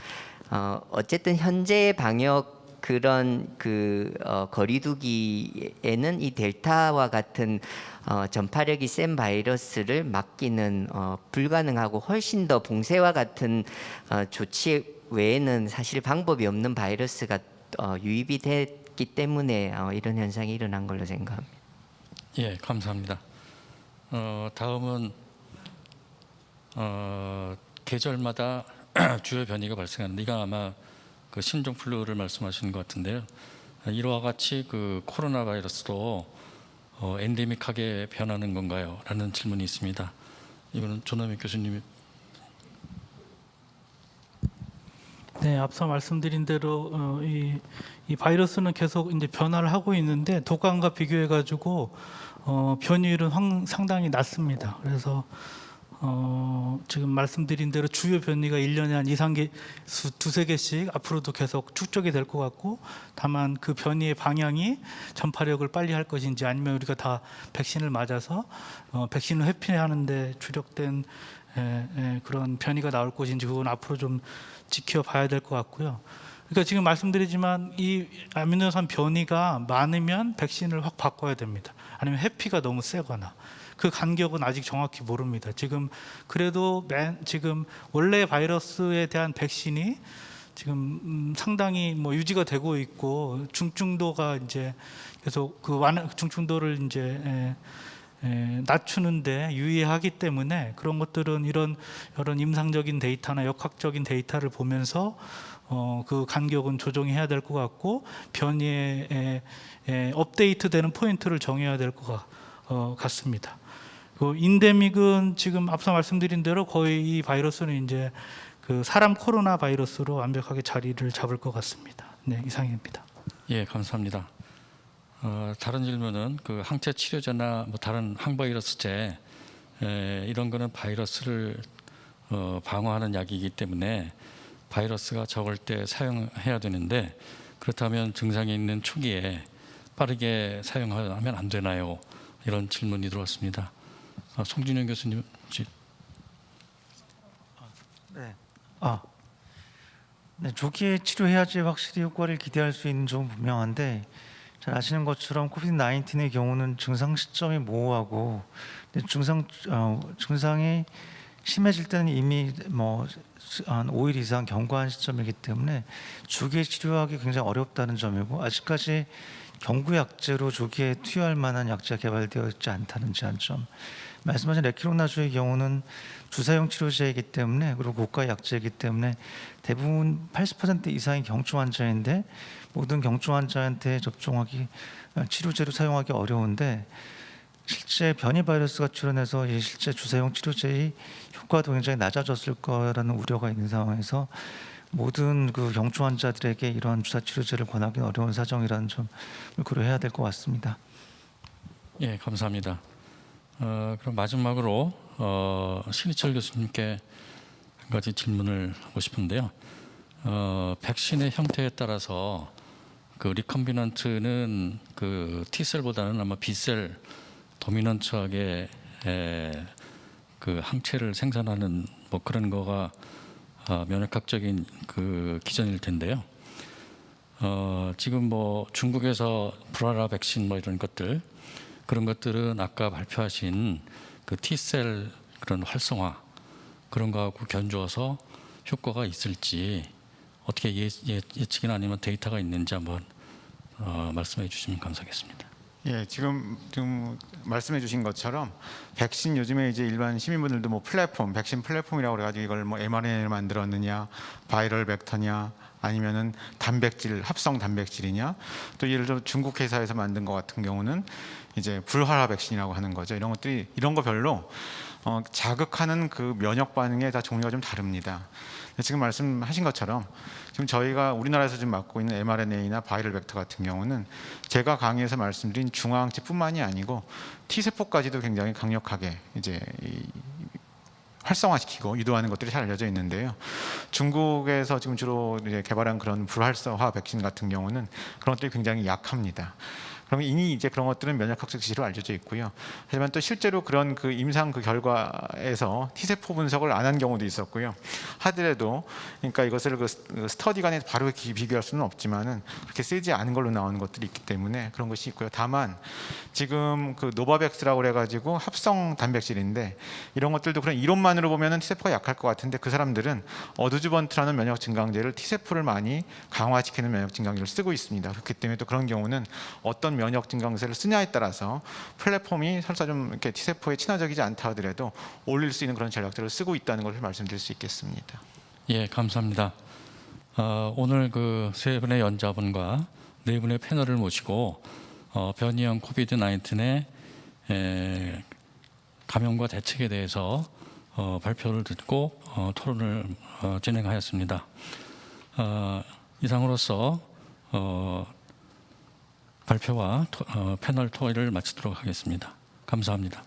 어쨌든 현재의 방역 그런 거리두기에는 이 델타와 같은 전파력이 센 바이러스를 막기는 불가능하고, 훨씬 더 봉쇄와 같은 조치 외에는 사실 방법이 없는 바이러스가 유입이 됐기 때문에 이런 현상이 일어난 걸로 생각합니다. 예, 감사합니다. 다음은 계절마다 주요 변이가 발생하는데, 이건 아마 그 신종 플루를 말씀하시는 것 같은데요. 이와 같이 그 코로나 바이러스도 엔데믹하게 변하는 건가요? 라는 질문이 있습니다. 이거는 조남익 교수님이. 네, 앞서 말씀드린 대로 이 바이러스는 계속 이제 변화를 하고 있는데 독감과 비교해 가지고 변이율은 상당히 낮습니다. 그래서 지금 말씀드린 대로 주요 변이가 1년에 한 2, 3개, 두세 개씩 앞으로도 계속 축적이 될 것 같고, 다만 그 변이의 방향이 전파력을 빨리 할 것인지 아니면 우리가 다 백신을 맞아서 백신을 회피하는데 주력된 그런 변이가 나올 것인지 그건 앞으로 좀 지켜봐야 될 것 같고요. 그러니까 지금 말씀드리지만 이 아미노산 변이가 많으면 백신을 확 바꿔야 됩니다. 아니면 해피가 너무 세거나 그 간격은 아직 정확히 모릅니다. 지금 그래도 지금 원래 바이러스에 대한 백신이 지금 상당히 뭐 유지가 되고 있고 중증도가 이제 계속 그 중증도를 이제 낮추는데 유의하기 때문에 그런 것들은 이런 임상적인 데이터나 역학적인 데이터를 보면서 그 간격은 조정해야 될 것 같고 변이에 업데이트되는 포인트를 정해야 될 것 같습니다. 그 인데믹은 지금 앞서 말씀드린 대로 거의 이 바이러스는 이제 그 사람 코로나 바이러스로 완벽하게 자리를 잡을 것 같습니다. 네, 이상입니다. 예, 감사합니다. 다른 질문은 그 항체 치료제나 뭐 다른 항바이러스제 이런 거는 바이러스를 방어하는 약이기 때문에 바이러스가 적을 때 사용해야 되는데 그렇다면 증상이 있는 초기에 빠르게 사용하면 안 되나요? 이런 질문이 들어왔습니다. 송진영 교수님. 네. 네, 조기에 치료해야지 확실히 효과를 기대할 수 있는 점은 분명한데 잘 아시는 것처럼 코비드-19의 경우는 증상 시점이 모호하고 증상이 심해질 때는 이미 한 5일 이상 경과한 시점이기 때문에 조기에 치료하기 굉장히 어렵다는 점이고 아직까지 경구 약제로 조기에 투여할 만한 약제가 개발되어 있지 않다는 제한점. 말씀하신 레키로나주의 경우는 주사용 치료제이기 때문에 그리고 고가 약제이기 때문에 대부분 80% 이상이 경증 환자인데 모든 경증 환자한테 접종하기 치료제로 사용하기 어려운데 실제 변이 바이러스가 출현해서 이 실제 주사용 치료제의 효과도 굉장히 낮아졌을 거라는 우려가 있는 상황에서 모든 그 경증 환자들에게 이러한 주사 치료제를 권하기 어려운 사정이라는 점을 고려해야 될 것 같습니다. 예, 감사합니다. 그럼 마지막으로 신희철 교수님께 한 가지 질문을 하고 싶은데요. 백신의 형태에 따라서 그 리컴비넌트는 그 T셀보다는 아마 B셀 도미넌트하게 그 항체를 생산하는 뭐 그런 거가 면역학적인 그 기전일 텐데요. 지금 뭐 중국에서 브라라 백신 뭐 이런 것들 그런 것들은 아까 발표하신 그 T셀 그런 활성화 그런 거하고 견주어서 효과가 있을지 어떻게 예측이나 아니면 데이터가 있는지 한번 말씀해 주시면 감사하겠습니다. 예, 지금 말씀해 주신 것처럼 백신 요즘에 이제 일반 시민분들도 뭐 플랫폼, 백신 플랫폼이라고 그래가지고 이걸 뭐 mRNA를 만들었느냐, 바이럴 벡터냐, 아니면은 단백질, 합성 단백질이냐, 또 예를 들어 중국 회사에서 만든 것 같은 경우는 이제 불활화 백신이라고 하는 거죠. 이런 것들이 이런 거 별로 자극하는 그 면역 반응에 다 종류가 좀 다릅니다. 지금 말씀하신 것처럼 지금 저희가 우리나라에서 지금 맡고 있는 mRNA나 바이럴 벡터 같은 경우는 제가 강의에서 말씀드린 중화항체뿐만이 아니고 T세포까지도 굉장히 강력하게 이제 활성화시키고 유도하는 것들이 잘 알려져 있는데요. 중국에서 지금 주로 이제 개발한 그런 불활성화 백신 같은 경우는 그런 것들이 굉장히 약합니다. 그러면 이미 이제 그런 것들은 면역학적 지시로 알려져 있고요. 하지만 또 실제로 그런 그 임상 그 결과에서 T세포 분석을 안 한 경우도 있었고요. 하더라도 그러니까 이것을 그 스터디 간에 바로 비교할 수는 없지만은 그렇게 세지 않은 걸로 나오는 것들이 있기 때문에 그런 것이 있고요. 다만 지금 그 노바백스라고 그래가지고 합성 단백질인데 이런 것들도 그런 이론만으로 보면은 T세포가 약할 것 같은데 그 사람들은 어드주번트라는 면역 증강제를 T세포를 많이 강화시키는 면역 증강제를 쓰고 있습니다. 그렇기 때문에 또 그런 경우는 어떤 면역 증강제를 쓰냐에 따라서 플랫폼이 설사 좀 이렇게 T세포에 친화적이지 않다 하더라도 올릴 수 있는 그런 전략들을 쓰고 있다는 것을 말씀드릴 수 있겠습니다. 예, 감사합니다. 오늘 그 세 분의 연자분과 네 분의 패널을 모시고 변이형 코비드 19의 감염과 대책에 대해서 발표를 듣고 토론을 진행하였습니다. 이상으로서 발표와 패널 토의를 마치도록 하겠습니다. 감사합니다.